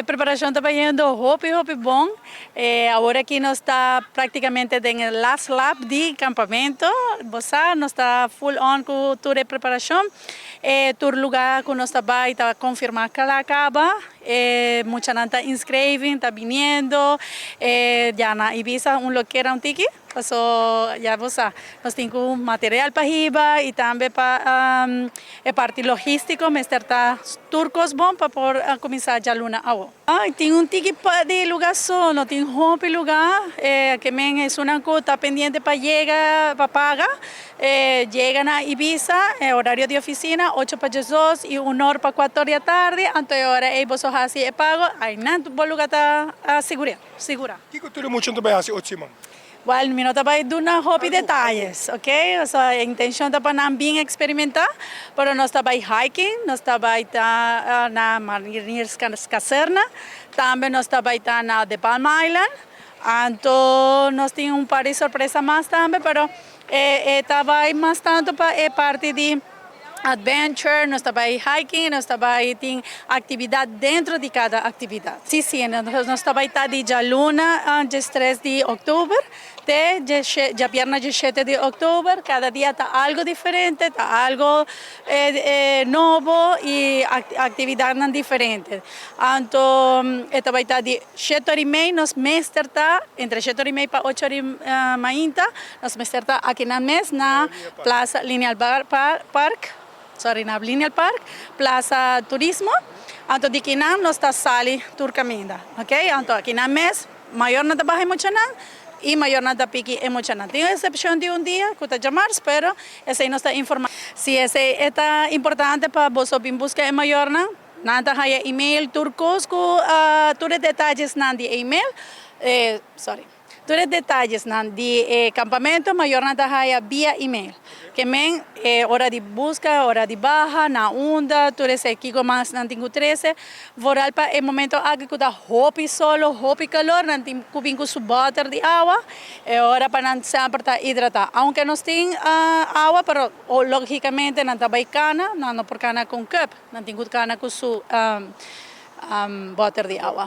Preparação está indo hopi bom. Agora aqui nós está praticamente em last lap de campamento. Você nós está full on com toda a preparação. Todo lugar que nós está confirmar que ela acaba. Muita gente está inscrevendo, está vindo. Já na Ibiza loqueira tiki. Passou, já você, nós temos material para riba e também para a parte logística, mas está turcos bom para por começar a luna agora. Tem tiki de lugar só, não tem rompe lugar, que men é uma coisa está pendente para chegar, para pagar. Chega na Ibiza, horário de oficina, 8 para 18 e 1 hora para 4 da tarde, então agora é você assim pago, aí não bom lugar está segura. Que cultura muito bem assim, ótimo. Well, mi nota vai dar una hobby detalles, ¿ok? O sea, a intención de para bien experimentar, pero no está by hiking, no está by na Mariners Caserna, también no está by na de Palm Island, entonces nos tiene un par de sorpresas más también, pero estaba más tanto para parte de adventure, nós trabalhamos hiking, nós trabalhamos atividade dentro de cada atividade. Sim, nós trabalhamos de luna, de 3 de outubro, até de perna de 7 de outubro. Cada dia está algo diferente, está algo novo e atividades diferentes. Então, trabalhamos de 7h30, nós mestre está entre 7h30 para 8h30, nós mestre está aqui na mesa, na Plaza Lineal Park. Na Lineal Park, Plaza Turismo, então de aqui nós está sali turcaminda, ok? Então aqui na mês, maior não trabalha muito não e maior não está pique é muito não. Tem exceção de dia que está chamar, pero essa aí não está informando. Se essa é importante para você vir buscar maior não, nada há e-mail turcos com todos os detalhes não de e-mail, todos os detalhes não de campamento maior não há via e-mail. Que men hora de busca, hora de baja, na onda, todo esse aqui com mais não tenho 13. Voral para o momento aqui que está hopi solo, hopi calor, não tem cubinho com subater de água, é hora para não sempre estar hidratar. Aunque nós tem água, pero logicamente não está bem cana, não por cana com cup, não tem cana com su water de água.